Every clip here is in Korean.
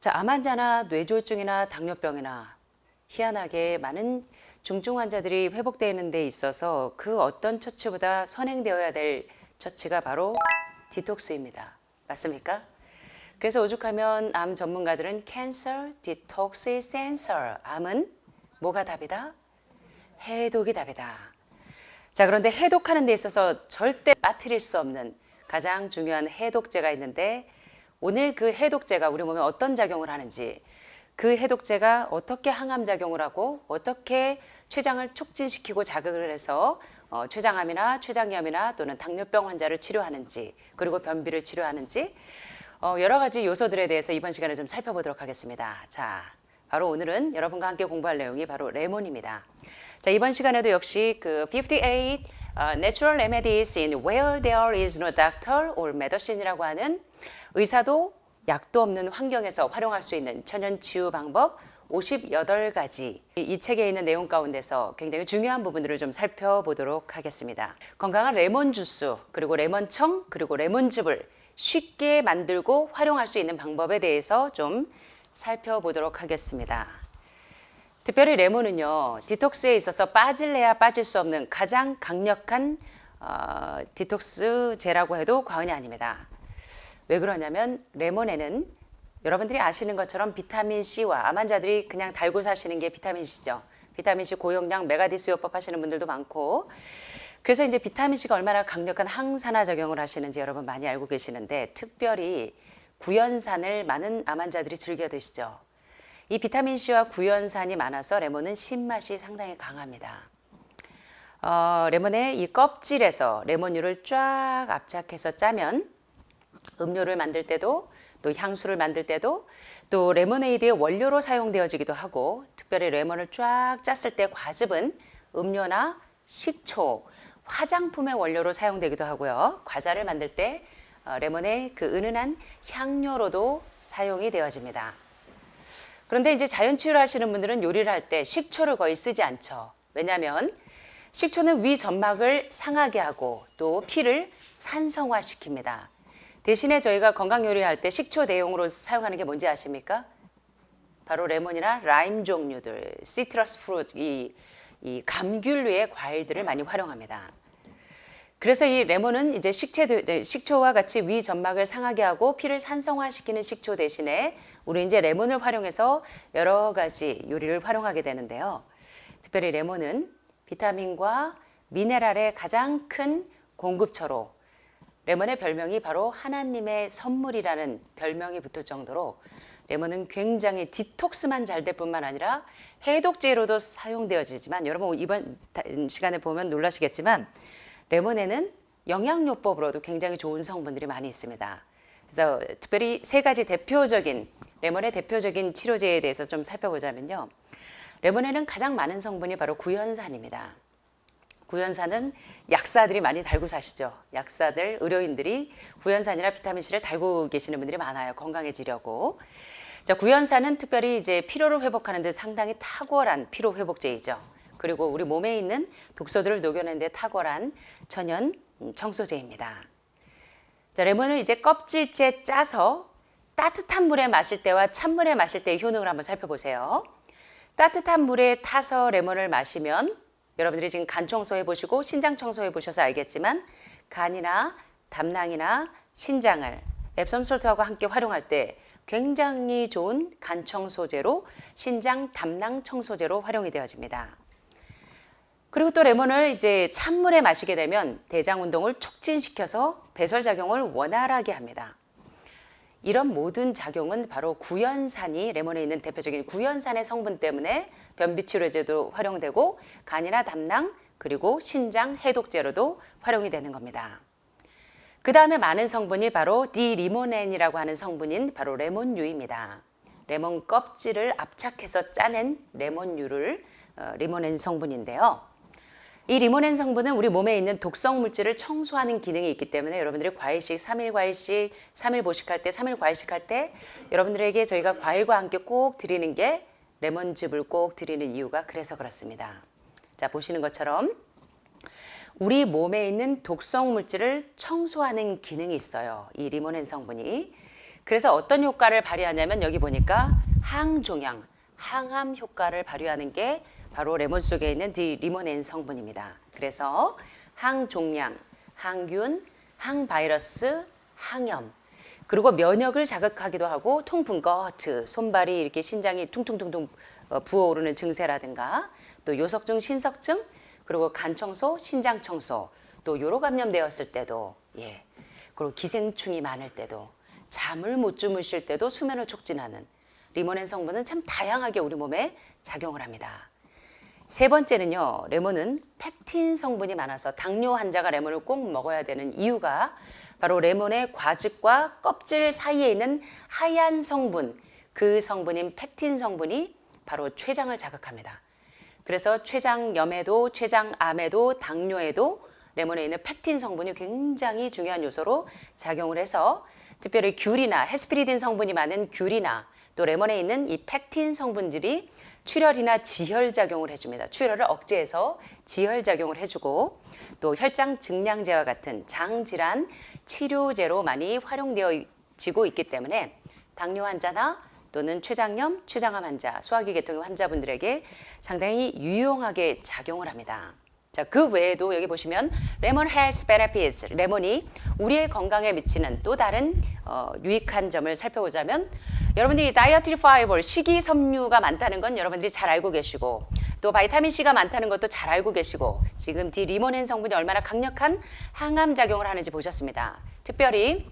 자, 암 환자나 뇌졸중이나 당뇨병이나 희한하게 많은 중증 환자들이 회복되는 데 있어서 그 어떤 처치보다 선행되어야 될 처치가 바로 디톡스입니다. 맞습니까? 그래서 오죽하면 암 전문가들은 Cancer Detox is answer. 암은 뭐가 답이다? 해독이 답이다. 자, 그런데 해독하는 데 있어서 절대 빠뜨릴 수 없는 가장 중요한 해독제가 있는데 오늘 그 해독제가 우리 몸에 어떤 작용을 하는지, 그 해독제가 어떻게 항암 작용을 하고 어떻게 췌장을 촉진시키고 자극을 해서 췌장암이나 췌장염이나 또는 당뇨병 환자를 치료하는지, 그리고 변비를 치료하는지 여러 가지 요소들에 대해서 이번 시간에 좀 살펴보도록 하겠습니다. 자, 바로 오늘은 여러분과 함께 공부할 내용이 바로 레몬입니다. 자, 이번 시간에도 역시 그 58 Natural Remedies in Where There is no Doctor or Medicine이라고 하는 의사도 약도 없는 환경에서 활용할 수 있는 천연 치유 방법 58가지, 이 책에 있는 내용 가운데서 굉장히 중요한 부분들을 좀 살펴보도록 하겠습니다. 건강한 레몬 주스, 그리고 레몬청, 그리고 레몬즙을 쉽게 만들고 활용할 수 있는 방법에 대해서 좀 살펴보도록 하겠습니다. 특별히 레몬은요, 디톡스에 있어서 빠질래야 빠질 수 없는 가장 강력한 디톡스제라고 해도 과언이 아닙니다. 왜 그러냐면 레몬에는 여러분들이 아시는 것처럼 비타민C와 암 환자들이 그냥 달고 사시는 게 비타민C죠. 비타민C 고용량 메가디스요법 하시는 분들도 많고, 그래서 이제 비타민C가 얼마나 강력한 항산화 작용을 하시는지 여러분 많이 알고 계시는데, 특별히 구연산을 많은 암 환자들이 즐겨 드시죠. 이 비타민C와 구연산이 많아서 레몬은 신맛이 상당히 강합니다. 레몬의 이 껍질에서 레몬유를 쫙 압착해서 짜면 음료를 만들 때도, 또 향수를 만들 때도, 또 레모네이드의 원료로 사용되어지기도 하고, 특별히 레몬을 쫙 짰을 때 과즙은 음료나 식초, 화장품의 원료로 사용되기도 하고요. 과자를 만들 때 레몬의 그 은은한 향료로도 사용이 되어집니다. 그런데 이제 자연치유를 하시는 분들은 요리를 할 때 식초를 거의 쓰지 않죠. 왜냐하면 식초는 위 점막을 상하게 하고 또 피를 산성화시킵니다. 대신에 저희가 건강 요리할 때 식초 대용으로 사용하는 게 뭔지 아십니까? 바로 레몬이나 라임 종류들, 시트러스 프루트, 이 감귤류의 과일들을 많이 활용합니다. 그래서 이 레몬은 이제 식초와 같이 위 점막을 상하게 하고 피를 산성화시키는 식초 대신에 우리 이제 레몬을 활용해서 여러 가지 요리를 활용하게 되는데요. 특별히 레몬은 비타민과 미네랄의 가장 큰 공급처로, 레몬의 별명이 바로 하나님의 선물이라는 별명이 붙을 정도로 레몬은 굉장히 디톡스만 잘 될 뿐만 아니라 해독제로도 사용되어지지만, 여러분 이번 시간에 보면 놀라시겠지만 레몬에는 영양요법으로도 굉장히 좋은 성분들이 많이 있습니다. 그래서 특별히 세 가지 대표적인 레몬의 대표적인 치료제에 대해서 좀 살펴보자면요. 레몬에는 가장 많은 성분이 바로 구연산입니다. 구연산은 약사들이 많이 달고 사시죠. 약사들, 의료인들이 구연산이나 비타민C를 달고 계시는 분들이 많아요. 건강해지려고. 자, 구연산은 특별히 이제 피로를 회복하는 데 상당히 탁월한 피로 회복제이죠. 그리고 우리 몸에 있는 독소들을 녹여내는 데 탁월한 천연 청소제입니다. 자, 레몬을 이제 껍질째 짜서 따뜻한 물에 마실 때와 찬물에 마실 때의 효능을 한번 살펴보세요. 따뜻한 물에 타서 레몬을 마시면, 여러분들이 지금 간 청소해 보시고 신장 청소해 보셔서 알겠지만 간이나 담낭이나 신장을 앱섬솔트하고 함께 활용할 때 굉장히 좋은 간 청소제로, 신장 담낭 청소제로 활용이 되어집니다. 그리고 또 레몬을 이제 찬물에 마시게 되면 대장 운동을 촉진시켜서 배설 작용을 원활하게 합니다. 이런 모든 작용은 바로 구연산이, 레몬에 있는 대표적인 구연산의 성분 때문에 변비 치료제도 활용되고 간이나 담낭, 그리고 신장 해독제로도 활용이 되는 겁니다. 그 다음에 많은 성분이 바로 디리모넨이라고 하는 성분인 바로 레몬유입니다. 레몬 껍질을 압착해서 짜낸 레몬유를 리모넨 성분인데요. 이 리모넨 성분은 우리 몸에 있는 독성 물질을 청소하는 기능이 있기 때문에 여러분들이 과일식, 3일 과일식, 3일 보식할 때, 3일 과일식 할 때 여러분들에게 저희가 과일과 함께 꼭 드리는 게 레몬즙을 꼭 드리는 이유가 그래서 그렇습니다. 자, 보시는 것처럼 우리 몸에 있는 독성 물질을 청소하는 기능이 있어요. 이 리모넨 성분이. 그래서 어떤 효과를 발휘하냐면 여기 보니까 항종양, 항암 효과를 발휘하는 게 바로 레몬 속에 있는 이 리모넨 성분입니다. 그래서 항종양, 항균, 항바이러스, 항염, 그리고 면역을 자극하기도 하고 통풍, 거트, 손발이 이렇게 신장이 퉁퉁퉁퉁 부어오르는 증세라든가 또 요석증, 신석증, 그리고 간 청소, 신장 청소, 또 요로 감염되었을 때도, 예, 그리고 기생충이 많을 때도, 잠을 못 주무실 때도 수면을 촉진하는 리모넨 성분은 참 다양하게 우리 몸에 작용을 합니다. 세 번째는요, 레몬은 펙틴 성분이 많아서 당뇨 환자가 레몬을 꼭 먹어야 되는 이유가 바로 레몬의 과즙과 껍질 사이에 있는 하얀 성분, 그 성분인 펙틴 성분이 바로 췌장을 자극합니다. 그래서 췌장염에도, 췌장암에도, 당뇨에도 레몬에 있는 펙틴 성분이 굉장히 중요한 요소로 작용을 해서 특별히 귤이나 헤스피리딘 성분이 많은 귤이나 또 레몬에 있는 이 펙틴 성분들이 출혈이나 지혈작용을 해줍니다. 출혈을 억제해서 지혈작용을 해주고 또 혈장 증량제와 같은 장질환 치료제로 많이 활용되어지고 있기 때문에 당뇨 환자나 또는 췌장염, 췌장암 환자, 소화기 계통의 환자분들에게 상당히 유용하게 작용을 합니다. 자, 그 외에도 여기 보시면 레몬 has benefits, 레몬이 우리의 건강에 미치는 또 다른 유익한 점을 살펴보자면 여러분들이 다이어트리 파이버, 식이섬유가 많다는 건 여러분들이 잘 알고 계시고 또 바이타민 C가 많다는 것도 잘 알고 계시고 지금 디 리모넨 성분이 얼마나 강력한 항암 작용을 하는지 보셨습니다. 특별히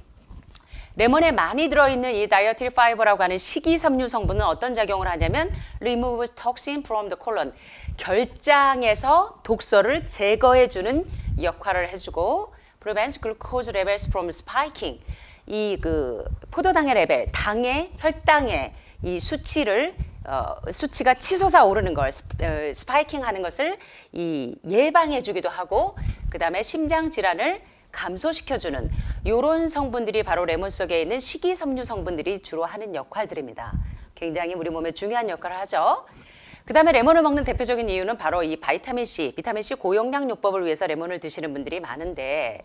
레몬에 많이 들어있는 이 다이어트리 파이버라고 하는 식이섬유 성분은 어떤 작용을 하냐면 remove toxin from the colon, 결장에서 독소를 제거해주는 역할을 해주고 prevents glucose levels from spiking, 이 그 포도당의 레벨, 당의 혈당의 이 수치를 수치가 치솟아 오르는 걸 스파이킹 하는 것을 이 예방해 주기도 하고 그 다음에 심장 질환을 감소시켜주는 이런 성분들이 바로 레몬 속에 있는 식이섬유 성분들이 주로 하는 역할들입니다. 굉장히 우리 몸에 중요한 역할을 하죠. 그 다음에 레몬을 먹는 대표적인 이유는 바로 이 비타민 C 고용량요법을 위해서 레몬을 드시는 분들이 많은데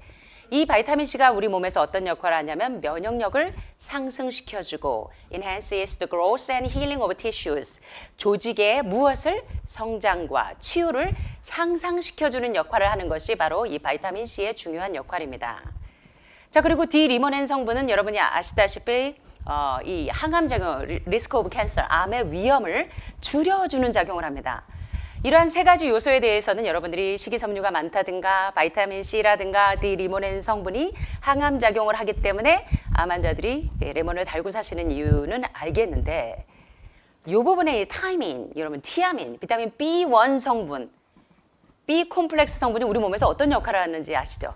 이 바이타민 C가 우리 몸에서 어떤 역할을 하냐면 면역력을 상승시켜주고 enhances the growth and healing of tissues, 조직의 무엇을? 성장과 치유를 향상시켜주는 역할을 하는 것이 바로 이 바이타민 C의 중요한 역할입니다. 자, 그리고 D 리모넨 성분은 여러분이 아시다시피 이 항암 작용, 리스크 오브 캔서, 암의 위험을 줄여주는 작용을 합니다. 이러한 세 가지 요소에 대해서는 여러분들이 식이섬유가 많다든가 바이타민 C라든가 D 리모넨 성분이 항암 작용을 하기 때문에 암 환자들이 레몬을 달고 사시는 이유는 알겠는데 이 부분에 이 타이민, 여러분 티아민, 비타민 B1 성분, B 콤플렉스 성분이 우리 몸에서 어떤 역할을 하는지 아시죠?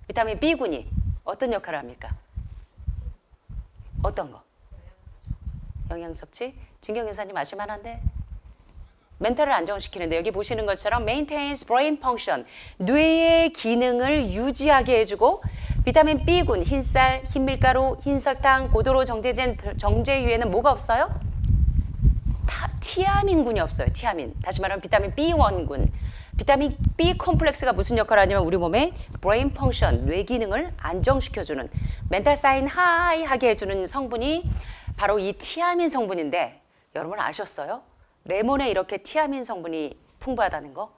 비타민 B군이 어떤 역할을 합니까? 어떤 거? 영양 섭취? 진경 여사님 아실만한데? 멘탈을 안정시키는데 여기 보시는 것처럼 maintains brain function, 뇌의 기능을 유지하게 해주고 비타민 B군, 흰쌀, 흰밀가루, 흰설탕, 고도로 정제된 정제유에는 뭐가 없어요? 티아민군이 없어요. 티아민. 다시 말하면 비타민 B1군. 비타민 B 콤플렉스가 무슨 역할을 하냐면 우리 몸의 brain function, 뇌 기능을 안정시켜주는 멘탈 사인 하이하게 해주는 성분이 바로 이 티아민 성분인데 여러분 아셨어요? 레몬에 이렇게 티아민 성분이 풍부하다는 거?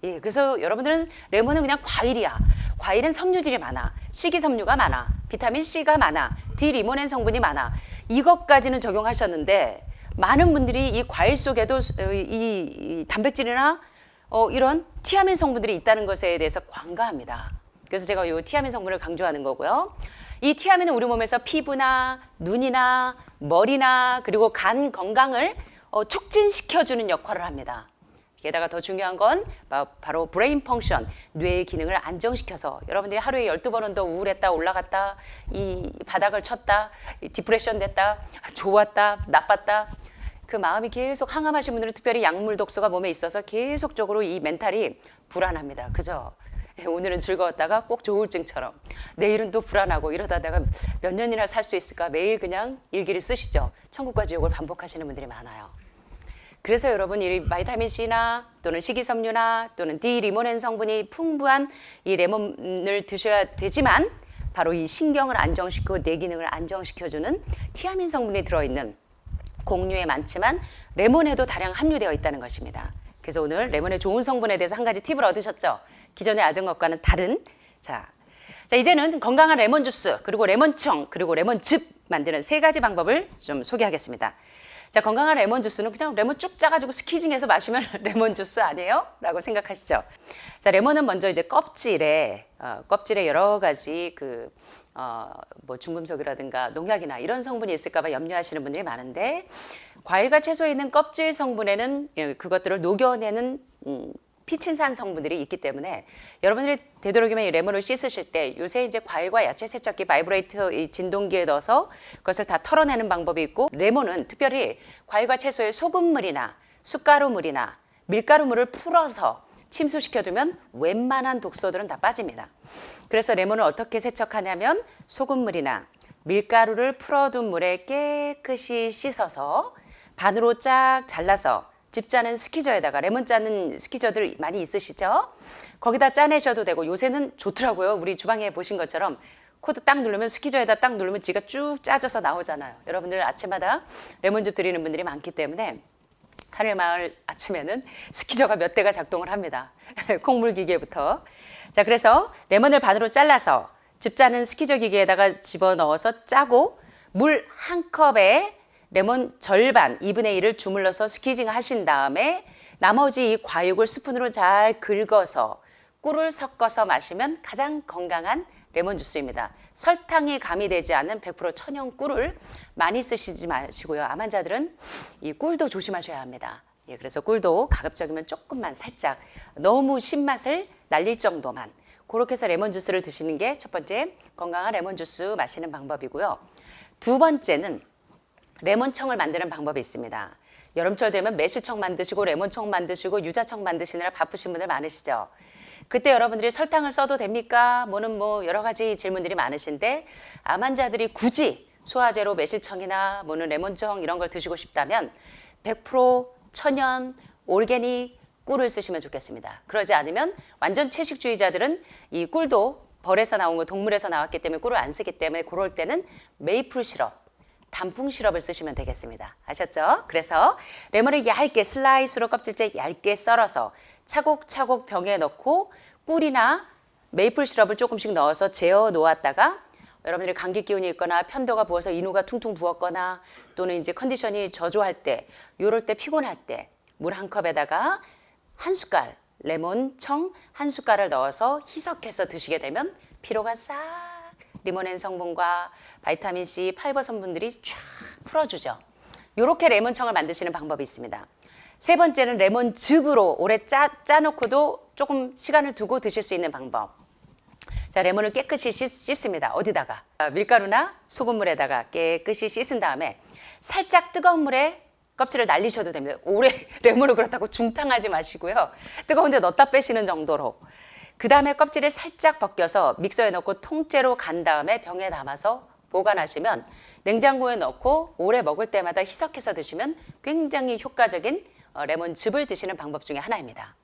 예, 그래서 여러분들은 레몬은 그냥 과일이야. 과일은 섬유질이 많아. 식이섬유가 많아. 비타민 C가 많아. D 리모넨 성분이 많아. 이것까지는 적용하셨는데 많은 분들이 이 과일 속에도 이 단백질이나 이런 티아민 성분들이 있다는 것에 대해서 관가합니다. 그래서 제가 이 티아민 성분을 강조하는 거고요. 이 티아민은 우리 몸에서 피부나 눈이나 머리나 그리고 간 건강을 촉진시켜주는 역할을 합니다. 게다가 더 중요한 건 바로 브레인 펑션, 뇌의 기능을 안정시켜서 여러분들이 하루에 12번은 더 우울했다, 올라갔다, 이 바닥을 쳤다, 디프레션 됐다, 좋았다, 나빴다. 그 마음이 계속 항암하신 분들은 특별히 약물 독소가 몸에 있어서 계속적으로 이 멘탈이 불안합니다. 그죠? 오늘은 즐거웠다가 꼭 조울증처럼 내일은 또 불안하고 이러다가 몇 년이나 살 수 있을까 매일 그냥 일기를 쓰시죠. 천국과 지옥을 반복하시는 분들이 많아요. 그래서 여러분 이 바이타민 C나 또는 식이섬유나 또는 D 리모넨 성분이 풍부한 이 레몬을 드셔야 되지만 바로 이 신경을 안정시키고 뇌 기능을 안정시켜주는 티아민 성분이 들어있는 곡류에 많지만 레몬에도 다량 함유되어 있다는 것입니다. 그래서 오늘 레몬의 좋은 성분에 대해서 한 가지 팁을 얻으셨죠? 기존에 알던 것과는 다른. 자, 이제는 건강한 레몬 주스, 그리고 레몬청, 그리고 레몬즙 만드는 3가지 방법을 좀 소개하겠습니다. 자, 건강한 레몬 주스는 그냥 레몬 쭉 짜가지고 스키징해서 마시면 레몬 주스 아니에요? 라고 생각하시죠? 자, 레몬은 먼저 이제 껍질에 여러 가지 뭐 중금속이라든가 농약이나 이런 성분이 있을까봐 염려하시는 분들이 많은데, 과일과 채소에 있는 껍질 성분에는 그것들을 녹여내는 피친산 성분들이 있기 때문에 여러분들이 되도록이면 이 레몬을 씻으실 때 요새 이제 과일과 야채 세척기 바이브레이트 이 진동기에 넣어서 그것을 다 털어내는 방법이 있고, 레몬은 특별히 과일과 채소에 소금물이나 숟가루물이나 밀가루물을 풀어서 침수시켜두면 웬만한 독소들은 다 빠집니다. 그래서 레몬을 어떻게 세척하냐면 소금물이나 밀가루를 풀어둔 물에 깨끗이 씻어서 반으로 쫙 잘라서 집 짜는 스키저에다가, 레몬 짜는 스키저들 많이 있으시죠? 거기다 짜내셔도 되고, 요새는 좋더라고요. 우리 주방에 보신 것처럼 코드 딱 누르면, 스키저에다 딱 누르면 지가 쭉 짜져서 나오잖아요. 여러분들 아침마다 레몬즙 드리는 분들이 많기 때문에 하늘마을 아침에는 스키저가 몇 대가 작동을 합니다. 콩물 기계부터. 자, 그래서 레몬을 반으로 잘라서 집 짜는 스키저 기계에다가 집어넣어서 짜고, 물 1컵에 레몬 절반 2분의 1을 주물러서 스퀴징 하신 다음에 나머지 이 과육을 스푼으로 잘 긁어서 꿀을 섞어서 마시면 가장 건강한 레몬 주스입니다. 설탕이 가미되지 않은 100% 천연 꿀을 많이 쓰시지 마시고요. 암 환자들은 이 꿀도 조심하셔야 합니다. 예, 그래서 꿀도 가급적이면 조금만 살짝, 너무 신맛을 날릴 정도만, 그렇게 해서 레몬 주스를 드시는 게 첫 번째 건강한 레몬 주스 마시는 방법이고요. 두 번째는 레몬청을 만드는 방법이 있습니다. 여름철 되면 매실청 만드시고 레몬청 만드시고 유자청 만드시느라 바쁘신 분들 많으시죠? 그때 여러분들이 설탕을 써도 됩니까? 뭐는 뭐 여러 가지 질문들이 많으신데, 암 환자들이 굳이 소화제로 매실청이나 뭐는 레몬청 이런 걸 드시고 싶다면 100% 천연 올게닉 꿀을 쓰시면 좋겠습니다. 그러지 않으면 완전 채식주의자들은 이 꿀도 벌에서 나온 거, 동물에서 나왔기 때문에 꿀을 안 쓰기 때문에 그럴 때는 메이플 시럽, 단풍 시럽을 쓰시면 되겠습니다. 아셨죠? 그래서 레몬을 얇게 슬라이스로 껍질째 얇게 썰어서 차곡차곡 병에 넣고 꿀이나 메이플 시럽을 조금씩 넣어서 재어 놓았다가, 여러분들이 감기 기운이 있거나 편도가 부어서 인후가 퉁퉁 부었거나 또는 이제 컨디션이 저조할 때, 요럴 때 피곤할 때 물 1컵에다가 한 숟갈 레몬청 한 숟갈을 넣어서 희석해서 드시게 되면 피로가 싹, 리모넨 성분과 바이타민 C, 파이버 성분들이 쫙 풀어주죠. 이렇게 레몬청을 만드시는 방법이 있습니다. 세 번째는 레몬즙으로 오래 짜놓고도 조금 시간을 두고 드실 수 있는 방법. 자, 레몬을 깨끗이 씻습니다. 어디다가? 밀가루나 소금물에다가 깨끗이 씻은 다음에 살짝 뜨거운 물에 껍질을 날리셔도 됩니다. 오래 레몬을 그렇다고 중탕하지 마시고요. 뜨거운 데 넣었다 빼시는 정도로. 그 다음에 껍질을 살짝 벗겨서 믹서에 넣고 통째로 간 다음에 병에 담아서 보관하시면 냉장고에 넣고 오래 먹을 때마다 희석해서 드시면 굉장히 효과적인 레몬즙을 드시는 방법 중에 하나입니다.